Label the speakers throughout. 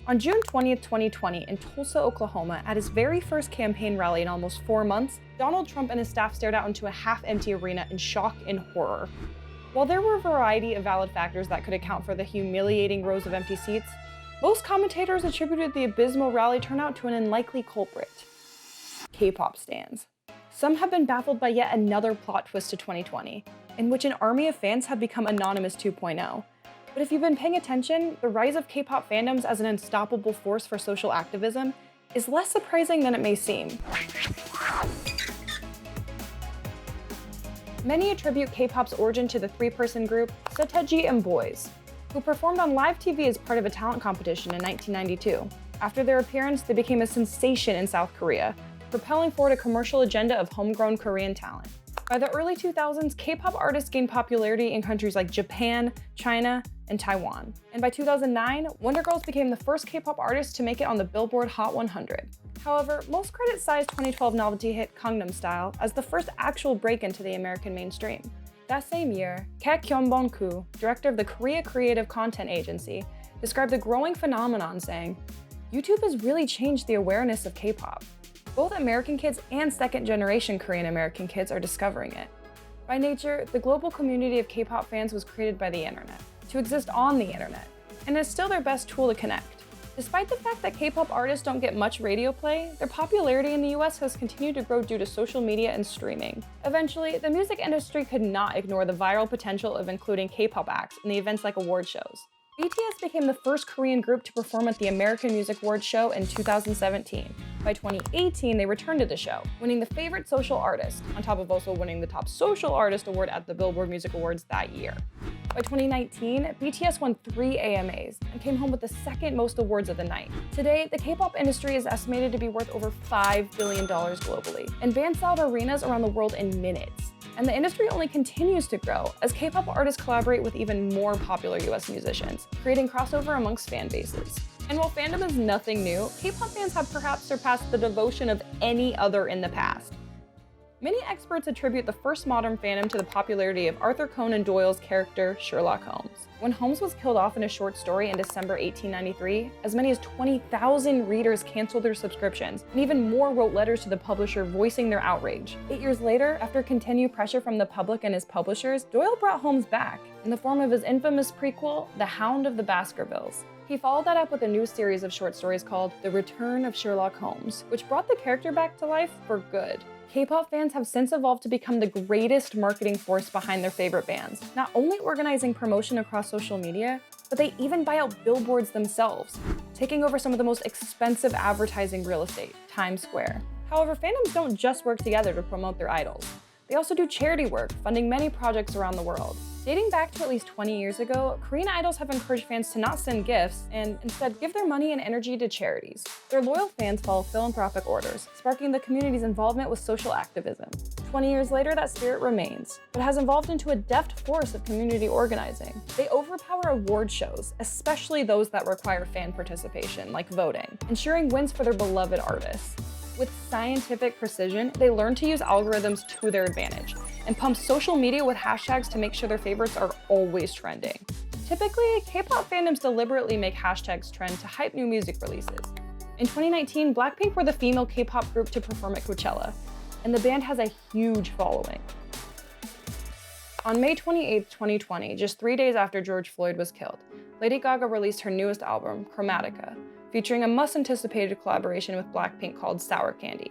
Speaker 1: On June 20th, 2020, in Tulsa, Oklahoma, at his very first campaign rally in almost 4 months, Donald Trump and his staff stared out into a half-empty arena in shock and horror. While there were a variety of valid factors that could account for the humiliating rows of empty seats, most commentators attributed the abysmal rally turnout to an unlikely culprit: K-pop stans. Some have been baffled by yet another plot twist to 2020, in which an army of fans have become Anonymous 2.0. But if you've been paying attention, the rise of K-pop fandoms as an unstoppable force for social activism is less surprising than it may seem. Many attribute K-pop's origin to the 3-person group Fototeca and Boys, who performed on live TV as part of a talent competition in 1992. After their appearance, they became a sensation in South Korea, propelling forward a commercial agenda of homegrown Korean talent. By the early 2000s, K-pop artists gained popularity in countries like Japan, China, and Taiwan. And by 2009, Wonder Girls became the first K-pop artist to make it on the Billboard Hot 100. However, most credit size 2012 novelty hit Gangnam Style as the first actual break into the American mainstream. That same year, Koo, director of the Korea Creative Content Agency, described the growing phenomenon saying, "YouTube has really changed the awareness of K-pop. Both American kids and second-generation Korean American kids are discovering it." By nature, the global community of K-pop fans was created by the internet, to exist on the internet, and is still their best tool to connect. Despite the fact that K-pop artists don't get much radio play, their popularity in the US has continued to grow due to social media and streaming. Eventually, the music industry could not ignore the viral potential of including K-pop acts in the events like award shows. BTS became the first Korean group to perform at the American Music Awards show in 2017. By 2018, they returned to the show, winning the Favorite Social Artist, on top of also winning the Top Social Artist award at the Billboard Music Awards that year. By 2019, BTS won 3 AMAs and came home with the second most awards of the night. Today, the K-pop industry is estimated to be worth over $5 billion globally, and bands sell out arenas around the world in minutes. And the industry only continues to grow as K-pop artists collaborate with even more popular US musicians, creating crossover amongst fan bases. And while fandom is nothing new, K-pop fans have perhaps surpassed the devotion of any other in the past. Many experts attribute the first modern fandom to the popularity of Arthur Conan Doyle's character, Sherlock Holmes. When Holmes was killed off in a short story in December 1893, as many as 20,000 readers canceled their subscriptions, and even more wrote letters to the publisher voicing their outrage. 8 years later, after continued pressure from the public and his publishers, Doyle brought Holmes back in the form of his infamous prequel, The Hound of the Baskervilles. He followed that up with a new series of short stories called The Return of Sherlock Holmes, which brought the character back to life for good. K-pop fans have since evolved to become the greatest marketing force behind their favorite bands, not only organizing promotion across social media, but they even buy out billboards themselves, taking over some of the most expensive advertising real estate, Times Square. However, fandoms don't just work together to promote their idols. They also do charity work, funding many projects around the world. Dating back to at least 20 years ago, Korean idols have encouraged fans to not send gifts and instead give their money and energy to charities. Their loyal fans follow philanthropic orders, sparking the community's involvement with social activism. 20 years later, that spirit remains, but has evolved into a deft force of community organizing. They overpower award shows, especially those that require fan participation, like voting, ensuring wins for their beloved artists. With scientific precision, they learn to use algorithms to their advantage and pump social media with hashtags to make sure their favorites are always trending. Typically, K-pop fandoms deliberately make hashtags trend to hype new music releases. In 2019, Blackpink were the female K-pop group to perform at Coachella, and the band has a huge following. On May 28, 2020, just 3 days after George Floyd was killed, Lady Gaga released her newest album, Chromatica, featuring a much-anticipated collaboration with Blackpink called Sour Candy.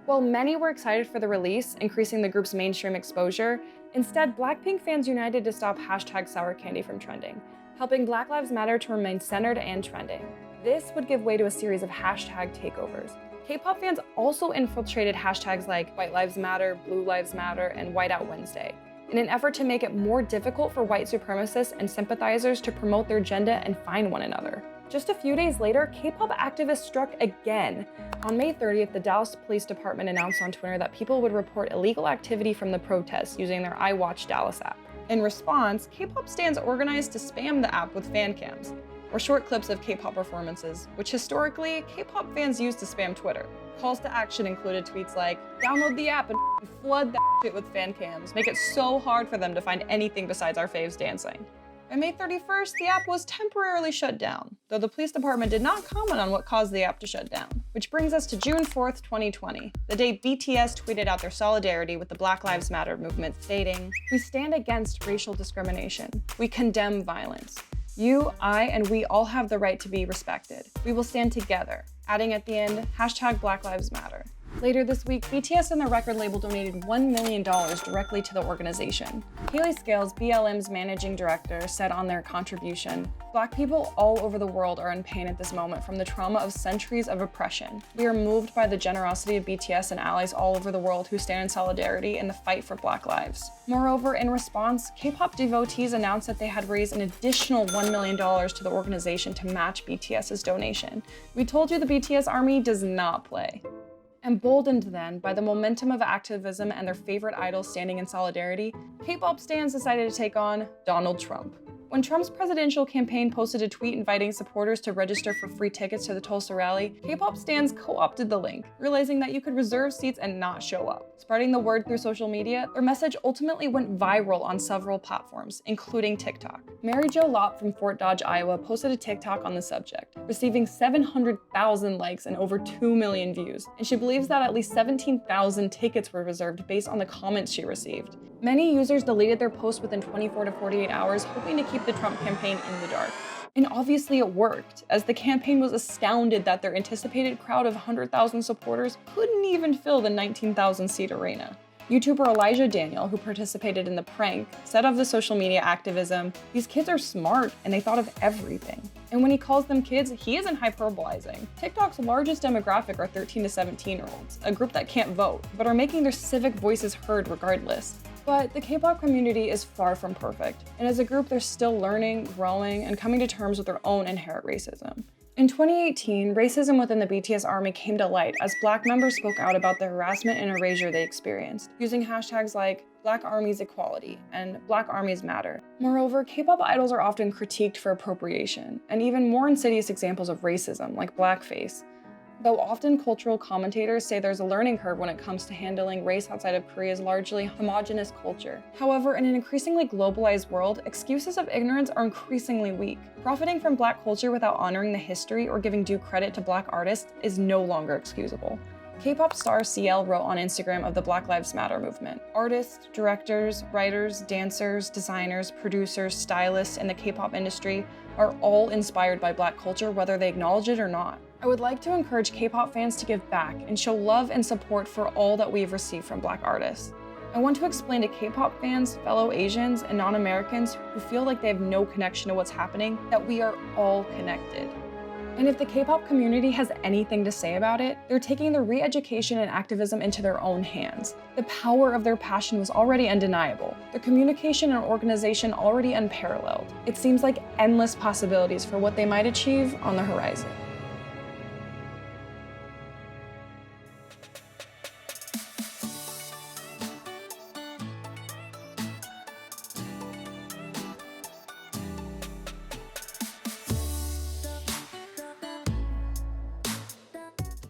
Speaker 1: While many were excited for the release, increasing the group's mainstream exposure, instead Blackpink fans united to stop hashtag Sour Candy from trending, helping Black Lives Matter to remain centered and trending. This would give way to a series of hashtag takeovers. K-pop fans also infiltrated hashtags like White Lives Matter, Blue Lives Matter, and Whiteout Wednesday, in an effort to make it more difficult for white supremacists and sympathizers to promote their agenda and find one another. Just a few days later, K-pop activists struck again. On May 30th, the Dallas Police Department announced on Twitter that people would report illegal activity from the protests using their iWatch Dallas app. In response, K-pop stans organized to spam the app with fan cams, or short clips of K-pop performances, which historically, K-pop fans used to spam Twitter. Calls to action included tweets like, "Download the app and flood that shit with fan cams. Make it so hard for them to find anything besides our faves dancing." By May 31st, the app was temporarily shut down, though the police department did not comment on what caused the app to shut down. Which brings us to June 4th, 2020, the day BTS tweeted out their solidarity with the Black Lives Matter movement, stating, "We stand against racial discrimination. We condemn violence. You, I, and we all have the right to be respected. We will stand together," adding at the end, #BlackLivesMatter. Later this week, BTS and their record label donated $1 million directly to the organization. Haley Scales, BLM's managing director, said on their contribution, "Black people all over the world are in pain at this moment from the trauma of centuries of oppression. We are moved by the generosity of BTS and allies all over the world who stand in solidarity in the fight for Black lives." Moreover, in response, K-pop devotees announced that they had raised an additional $1 million to the organization to match BTS's donation. "We told you the BTS army does not play." Emboldened then by the momentum of activism and their favorite idols standing in solidarity, K-pop stans decided to take on Donald Trump. When Trump's presidential campaign posted a tweet inviting supporters to register for free tickets to the Tulsa rally, K-pop stans co-opted the link, realizing that you could reserve seats and not show up. Spreading the word through social media, their message ultimately went viral on several platforms, including TikTok. Mary Jo Lott from Fort Dodge, Iowa posted a TikTok on the subject, receiving 700,000 likes and over 2 million views, and she believes that at least 17,000 tickets were reserved based on the comments she received. Many users deleted their posts within 24 to 48 hours, hoping to keep the Trump campaign in the dark. And obviously it worked, as the campaign was astounded that their anticipated crowd of 100,000 supporters couldn't even fill the 19,000-seat arena. YouTuber Elijah Daniel, who participated in the prank, said of the social media activism, "These kids are smart and they thought of everything." And when he calls them kids, he isn't hyperbolizing. TikTok's largest demographic are 13 to 17-year-olds, a group that can't vote, but are making their civic voices heard regardless. But the K-pop community is far from perfect, and as a group they're still learning, growing, and coming to terms with their own inherent racism. In 2018, racism within the BTS army came to light as Black members spoke out about the harassment and erasure they experienced, using hashtags like Black Armies Equality and Black Armies Matter. Moreover, K-pop idols are often critiqued for appropriation, and even more insidious examples of racism, like blackface. Though often cultural commentators say there's a learning curve when it comes to handling race outside of Korea's largely homogenous culture. However, in an increasingly globalized world, excuses of ignorance are increasingly weak. Profiting from Black culture without honoring the history or giving due credit to Black artists is no longer excusable. K-pop star CL wrote on Instagram of the Black Lives Matter movement. Artists, directors, writers, dancers, designers, producers, stylists in the K-pop industry are all inspired by Black culture, whether they acknowledge it or not. I would like to encourage K-pop fans to give back and show love and support for all that we have received from Black artists. I want to explain to K-pop fans, fellow Asians, and non-Americans who feel like they have no connection to what's happening that we are all connected. And if the K-pop community has anything to say about it, they're taking the re-education and activism into their own hands. The power of their passion was already undeniable, their communication and organization already unparalleled. It seems like endless possibilities for what they might achieve on the horizon.